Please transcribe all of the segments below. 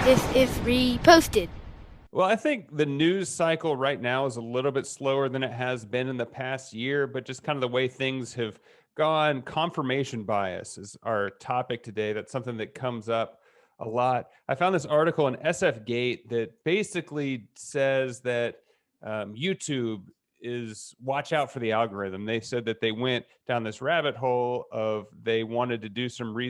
if reposted. Well, I think the news cycle right now is a little bit slower than it has been in the past year, but just kind of the way things have gone. Confirmation bias is our topic today. That's something that comes up a lot. I found this article in SF Gate that basically says that YouTube is watch out for the algorithm. They said that they went down this rabbit hole of they wanted to do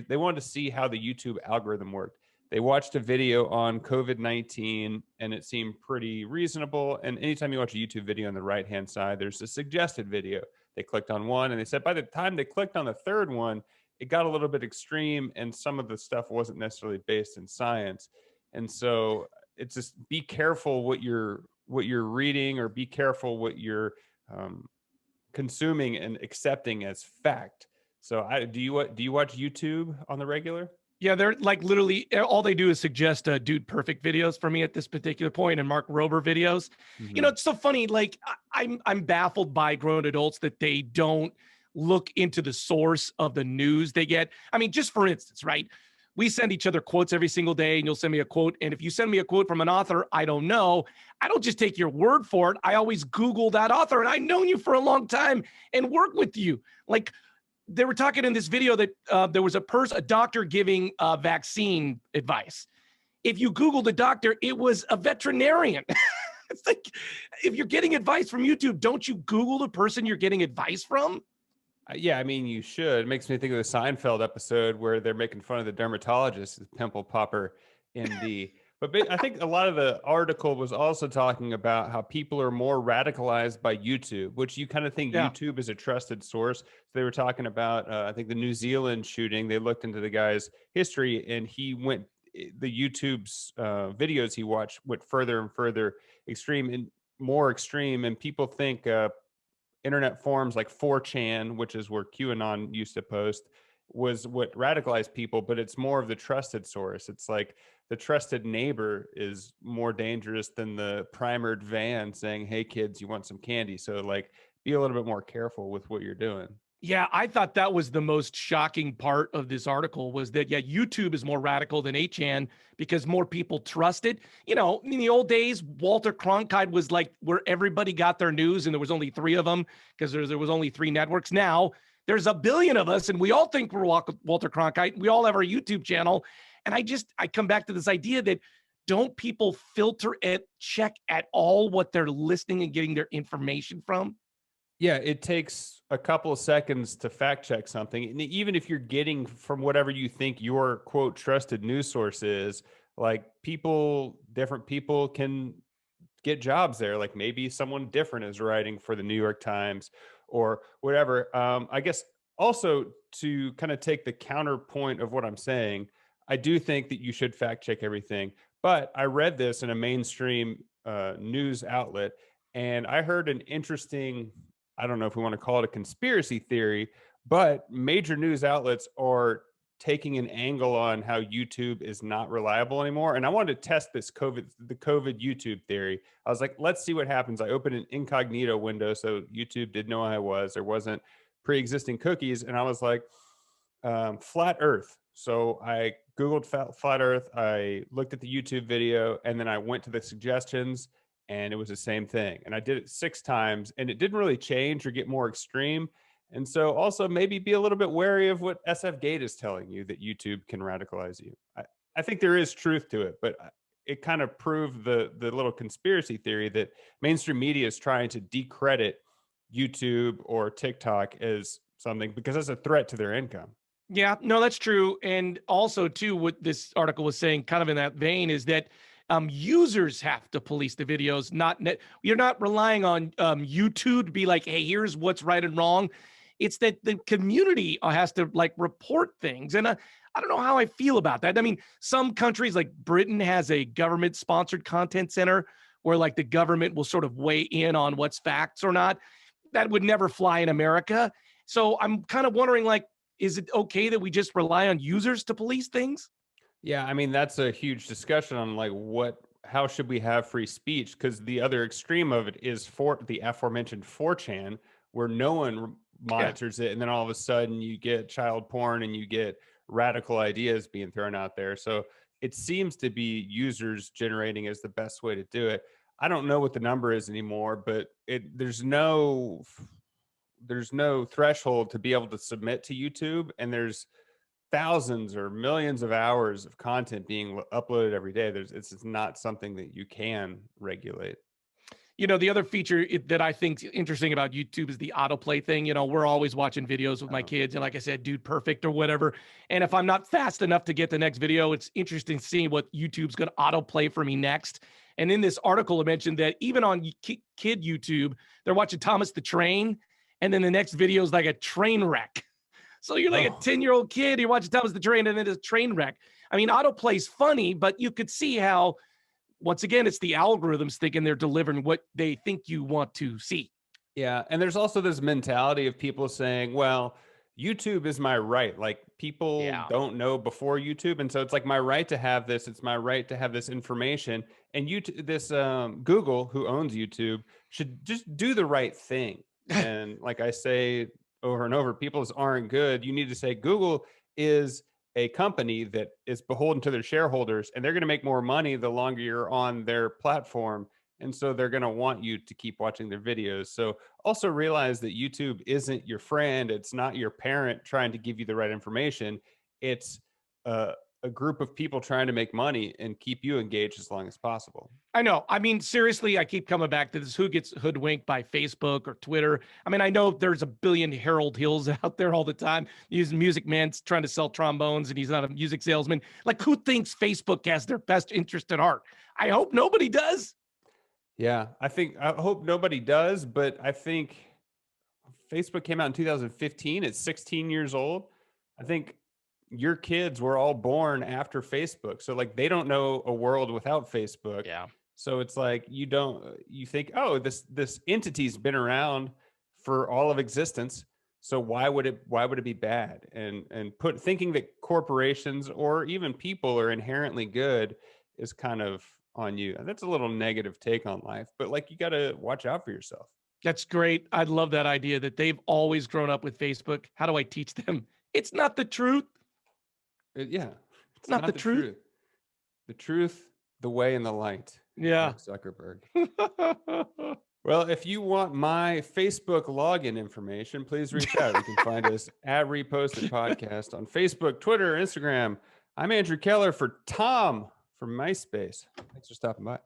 they wanted to see how the YouTube algorithm worked. They watched a video on COVID-19 and it seemed pretty reasonable. And anytime you watch a YouTube video on the right hand side, there's a suggested video. They clicked on one and they said by the time they clicked on the third one, it got a little bit extreme and some of the stuff wasn't necessarily based in science. And so it's just be careful what you're reading, or be careful what you're um, consuming and accepting as fact. So do you watch YouTube on the regular? Yeah, they're like literally all they do is suggest Dude Perfect videos for me at this particular point, and Mark Rober videos. You know, it's so funny. Like I'm baffled by grown adults that they don't look into the source of the news they get. I mean, just for instance, right? We send each other quotes every single day, and you'll send me a quote. And if you send me a quote from an author I don't know, I don't just take your word for it. I always Google that author, and I've known you for a long time and work with you. Like, they were talking in this video that there was a doctor giving vaccine advice. If you Google the doctor, it was a veterinarian. It's like, if you're getting advice from YouTube, don't you Google the person you're getting advice from? Yeah, I mean, you should. It makes me think of the Seinfeld episode where they're making fun of the dermatologist, the pimple popper MD. But I think a lot of the article was also talking about how people are more radicalized by YouTube, which you kind of think YouTube is a trusted source. So they were talking about, I think, the New Zealand shooting. They looked into the guy's history, and the YouTube's videos he watched went further and further extreme and more extreme. And people think internet forums like 4chan, which is where QAnon used to post, was what radicalized people, but it's more of the trusted source. It's like the trusted neighbor is more dangerous than the primered van saying, "Hey kids, you want some candy?" So like, be a little bit more careful with what you're doing. Yeah, I thought that was the most shocking part of this article, was that, yeah, YouTube is more radical than 8chan because more people trust it. You know, in the old days, Walter Cronkite was like where everybody got their news, and there was only 3 of them because there was only 3 networks. Now there's a billion of us, and we all think we're Walter Cronkite. We all have our YouTube channel. And I come back to this idea that, don't people filter and check at all what they're listening and getting their information from? Yeah, it takes a couple of seconds to fact check something. And even if you're getting from whatever you think your quote trusted news source is, like different people can get jobs there. Like maybe someone different is writing for the New York Times or whatever. I guess also to kind of take the counterpoint of what I'm saying, I do think that you should fact check everything. But I read this in a mainstream news outlet, and I heard an interesting, I don't know if we want to call it a conspiracy theory, but major news outlets are taking an angle on how YouTube is not reliable anymore. And I wanted to test the COVID YouTube theory. I was like, let's see what happens. I opened an incognito window so YouTube didn't know I was. There wasn't pre-existing cookies. And I was like, flat Earth. So I Googled flat Earth. I looked at the YouTube video, and then I went to the suggestions, and it was the same thing. And I did it 6 times, and it didn't really change or get more extreme. And so also maybe be a little bit wary of what SF Gate is telling you, that YouTube can radicalize you. I think there is truth to it, but it kind of proved the little conspiracy theory that mainstream media is trying to decredit YouTube or TikTok as something because it's a threat to their income. Yeah, no, that's true. And also, too, what this article was saying, kind of in that vein, is that users have to police the videos. You're not relying on YouTube to be like, "Hey, here's what's right and wrong." It's that the community has to like report things, and I don't know how I feel about that. I mean, some countries like Britain has a government-sponsored content center where like the government will sort of weigh in on what's facts or not. That would never fly in America. So I'm kind of wondering, like, is it okay that we just rely on users to police things? Yeah, I mean that's a huge discussion on like how should we have free speech, because the other extreme of it is for the aforementioned 4chan, where no one monitors it, and then all of a sudden you get child porn and you get radical ideas being thrown out there. So it seems to be users generating as the best way to do it. I don't know what the number is anymore, but there's no threshold to be able to submit to YouTube, and there's thousands or millions of hours of content being uploaded every day. It's not something that you can regulate. The other feature that I think is interesting about YouTube is the autoplay thing. We're always watching videos with my kids, and like I said, Dude Perfect or whatever. And if I'm not fast enough to get the next video, it's interesting seeing what YouTube's going to autoplay for me next. And in this article, it mentioned that even on kid YouTube, they're watching Thomas the Train, and then the next video is like a train wreck. So you're like a 10-year-old kid, you're watching Thomas the Train, and then it's a train wreck. I mean, autoplay's funny, but you could see how, once again, it's the algorithms thinking they're delivering what they think you want to see. Yeah. And there's also this mentality of people saying, well, YouTube is my right. Like, people don't know before YouTube. And so it's like my right to have this. It's my right to have this information. And Google, who owns YouTube, should just do the right thing. And like I say over and over, people aren't good. You need to say Google is a company that is beholden to their shareholders, and they're going to make more money the longer you're on their platform. And so they're going to want you to keep watching their videos. So also realize that YouTube isn't your friend. It's not your parent trying to give you the right information. It's a group of people trying to make money and keep you engaged as long as possible. I know. I mean, seriously, I keep coming back to this. Who gets hoodwinked by Facebook or Twitter? I mean, I know there's a billion Harold Hills out there all the time. He's a music man trying to sell trombones, and he's not a music salesman. Like, who thinks Facebook has their best interest at heart? I hope nobody does. Yeah, I hope nobody does, but I think Facebook came out in 2015. It's 16 years old. I think your kids were all born after Facebook. So like, they don't know a world without Facebook. Yeah. So it's like, you think, oh, this entity's been around for all of existence. So why would it be bad? And thinking that corporations or even people are inherently good is kind of on you. And that's a little negative take on life, but like, you got to watch out for yourself. That's great. I love that idea that they've always grown up with Facebook. How do I teach them? It's not the truth. Yeah. It's not the truth. The truth, the way, and the light. Yeah. Mark Zuckerberg. Well, if you want my Facebook login information, please reach out. You can find us at Reposted Podcast on Facebook, Twitter, Instagram. I'm Andrew Keller for Tom from MySpace. Thanks for stopping by.